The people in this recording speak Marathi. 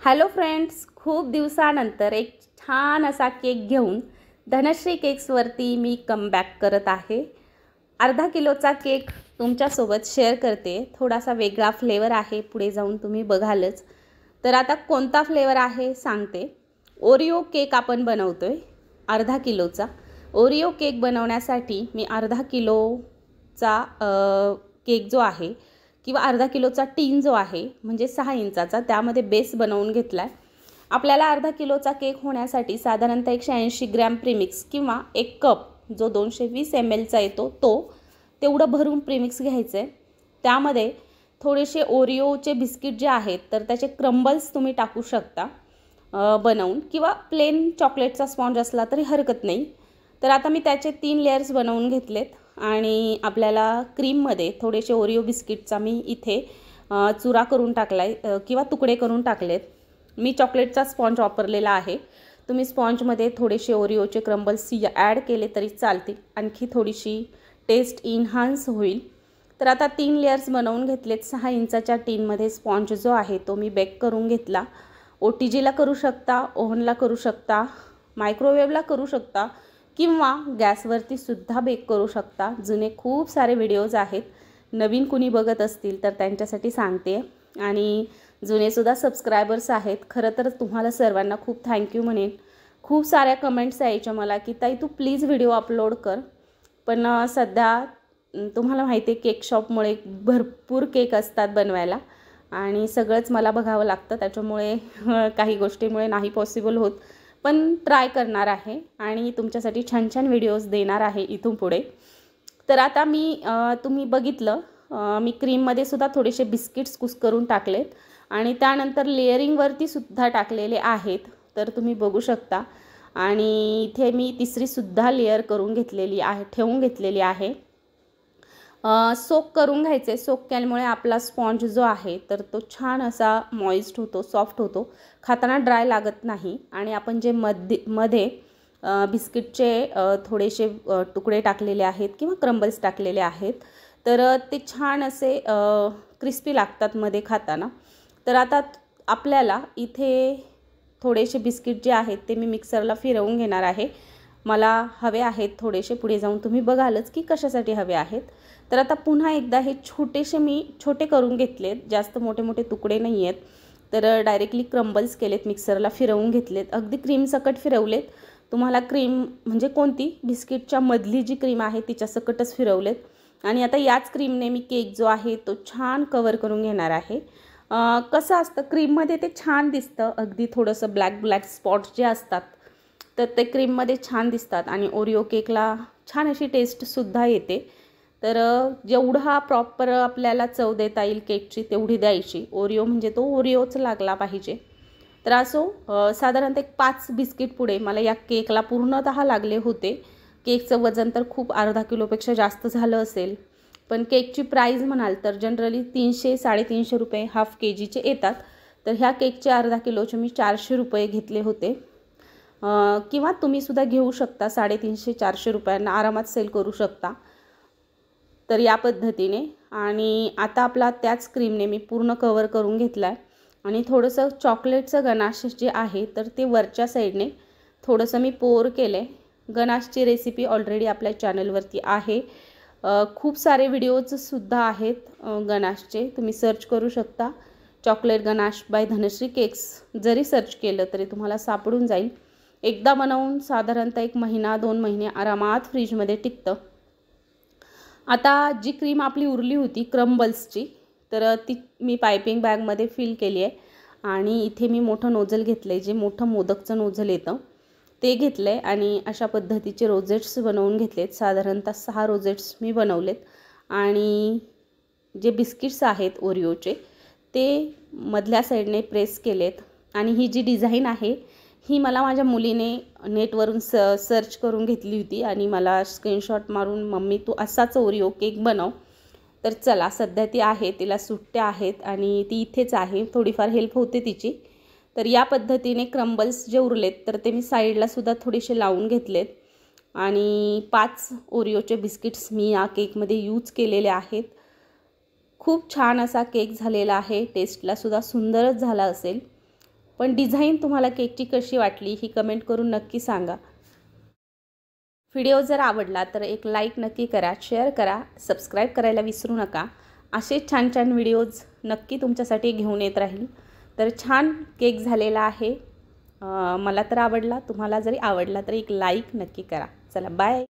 हॅलो फ्रेंड्स, खूप दिवसानंतर एक छान असा केक घेऊन धनश्री केक्सवरती मी कमबॅक करत आहे। अर्धा किलोचा केक तुमच्यासोबत शेअर करते। थोडासा वेगळा फ्लेवर आहे, पुढे जाऊन तुम्ही बघालच। तर आता कोणता फ्लेवर आहे सांगते। ओरिओ केक आपण बनवतोय अर्धा किलोचा। ओरिओ केक बनवण्यासाठी मी अर्धा किलोचा केक जो आहे किंवा अर्धा किलोचा टीन जो आहे म्हणजे 6 इंचाचा, त्यामध्ये बेस बनवून घेतलाय। आपल्याला अर्धा किलोचा केक होण्यासाठी साधारणतः 180 ग्रॅम प्रीमिक्स किंवा 1 कप जो 220 ml चा येतो तो तेवढं भरून प्रीमिक्स घ्यायचे। त्यामध्ये थोडेसे ओरिओचे बिस्किट जे आहेत तर त्याचे क्रम्बल्स तुम्ही टाकू शकता बनवून, किंवा प्लेन चॉकलेटचा स्पॉन्ज असला तरी हरकत नाही। तर आता मी त्याचे 3 लेयर्स बनवून घेतलेत आणि आपल्याला क्रीममध्ये थोडेसे ओरिओ बिस्किटचा मी इथे चुरा करून टाकलाय किंवा तुकडे करून टाकलेत। मी चॉकलेटचा स्पॉन्ज वापरलेला आहे। तुम्ही स्पॉन्जमध्ये थोडेसे ओरिओचे क्रम्बल्स ॲड केले तरी चालतील, आणखी थोडीशी टेस्ट इन्हान्स होईल। तर आता 3 लेयर्स बनवून घेतलेत। 6 इंचाच्या टीनमध्ये स्पॉन्ज जो आहे तो मी बेक करून घेतला। OTGला करू शकता, ओव्हनला करू शकता, मायक्रोवेव्हला करू शकता किंवा गॅसवरती सुद्धा बेक करू शकता। जुने खूप सारे व्हिडिओज आहेत, नवीन कुणी बघत असतील तर त्यांच्यासाठी सांगते। आणि जुने सुद्धा सबस्क्रायबर्स आहेत, खरं तर तुम्हाला सर्वांना खूप थँक्यू म्हणेन। खूप साऱ्या कमेंट्स यायच्या मला की ताई तू प्लीज व्हिडिओ अपलोड कर, पण सध्या तुम्हाला माहिती आहे केक शॉपमुळे भरपूर केक असतात बनवायला आणि सगळंच मला बघावं लागतं, त्याच्यामुळे काही गोष्टीमुळे नाही पॉसिबल होत, पण ट्राय करणार आहे आणि तुमच्यासाठी छान छान व्हिडिओज देणार आहे इथून पुढे। तर आता मी तुम्ही बघितलं मी क्रीममध्ये सुद्धा थोडेसे बिस्किट्स कुस्करून टाकलेत आणि त्यानंतर लेयरिंगवरती सुद्धा टाकलेले आहेत, तर तुम्ही बघू शकता। आणि इथे मी तिसरी सुद्धा लेयर करून घेतलेली आहे, ठेवून घेतलेली आहे। सोक करून घ्यायचे। सोक केल्यामुळे आपला स्पॉन्ज जो आहे तर तो छान असा मॉइस्ट होतो, सॉफ्ट होतो, खाताना ड्राय लागत नाही। आणि आपण जे मध्ये बिस्किटचे थोडेसे तुकडे टाकलेले आहेत किंवा क्रम्बल्स टाकलेले आहेत तर ते छान असे क्रिस्पी लागतात मध्ये खाताना। तर आता आपल्याला इथे थोडेसे बिस्किट जे आहेत ते मी मिक्सरला फिरवून घेणार आहे। मला हवे आहेत थोडेसे, पुढे जाऊन तुम्ही बघालच की कशासाठी हवे आहेत। तर आता पुन्हा एकदा हे छोटेसे मी छोटे करून घेतलेत, जास्त मोठे मोठे तुकडे नाही आहेत, तर डायरेक्टली क्रम्बल्स केलेत, मिक्सरला फिरवून घेतलेत, अगदी क्रीम सकट फिरवलेत। तुम्हाला क्रीम म्हणजे कोणती बिस्किटच्या मधली जी क्रीम आहे तिच्या सकटच फिरवलेत। आणि आता याच क्रीमने मी केक जो आहे तो छान कवर करून घेणार आहे। कसं असतं क्रीममध्ये ते छान दिसतं, अगदी थोडंसं ब्लॅक स्पॉट्स जे असतात तर ते क्रीममध्ये छान दिसतात आणि ओरिओ केकला छान अशी टेस्टसुद्धा येते। तर जेवढा प्रॉपर आपल्याला चव देता येईल केकची तेवढी द्यायची। ओरिओ म्हणजे तो ओरिओच लागला पाहिजे। तर असो साधारणतः 5 बिस्किट पुढे मला या केकला पूर्णतः लागले होते। केकचं वजन तर खूप अर्धा किलोपेक्षा जास्त झालं असेल, पण केकची प्राईज म्हणाल तर जनरली 300-350 रुपये हाफ केजीचे येतात। तर ह्या केकचे अर्धा किलोचे मी 400 रुपये घेतले होते, किंवा तुम्ही सुद्धा घेऊ शकता 350-400 रुपयांना आरामात सेल करू शकता। तर या पद्धतीने आणि आता आपला त्याच क्रीमने मी पूर्ण कवर करून घेतला आहे आणि थोडंसं चॉकलेटचं गनाश जे आहे तर ते वरच्या साईडने थोडंसं मी पोर केले। गनाशची रेसिपी ऑलरेडी आपल्या चॅनलवरती आहे, खूप सारे व्हिडिओजसुद्धा आहेत गनाशचे, तुम्ही सर्च करू शकता। Chocolate ganache by Dhanashree cakes जरी सर्च केलं तरी तुम्हाला सापडून जाईल। एकदा बनवून साधारणतः 1 महिना 2 महिने आरामात फ्रीजमध्ये टिकतं। आता जी क्रीम आपली उरली होती क्रम्बल्सची तर ती मी पायपिंग बॅगमध्ये फिल केली आहे आणि इथे मी मोठं नोझल घेतलं आहे, जे मोठं मोदकचं नोझल येतं ते घेतलं आहे आणि अशा पद्धतीचे रोजेट्स बनवून घेतलेत। साधारणतः 6 रोजेट्स मी बनवलेत आणि जे बिस्किट्स आहेत ओरिओचे ते मधल्या साईडने प्रेस केलेत। आणि ही जी डिझाईन आहे ही मला माझ्या मुलीने नेटवरून सर्च करून घेतली होती आणि मला स्क्रीनशॉट मारून मम्मी तू असाच ओरिओ केक बनव। तर चला सध्या ती आहे, तिला सुट्ट्या आहेत आणि ती इथेच आहे, थोडीफार हेल्प होते तिची। तर या पद्धतीने क्रम्बल्स जे उरलेत तर ते मी साईडला सुद्धा थोडेसे लावून घेतलेत आणि 5 ओरिओचे बिस्किट्स मी या केकमध्ये यूज केलेले आहेत। खूप छान असा केक झालेला आहे, टेस्टला सुद्धा सुंदरच झाला असेल। पण डिझाईन तुम्हाला केकची कशी वाटली ही कमेंट करून नक्की सांगा. व्हिडिओ जर आवडला तर एक लाईक नक्की करा, शेअर करा, सबस्क्राईब करायला विसरू नका. असेच छान छान व्हिडिओज नक्की तुमच्यासाठी घेऊन येत राहील. तर छान केक झालेला आहे. मला तर आवडला. तुम्हाला जरी आवडला तर एक लाईक नक्की करा. चला बाय.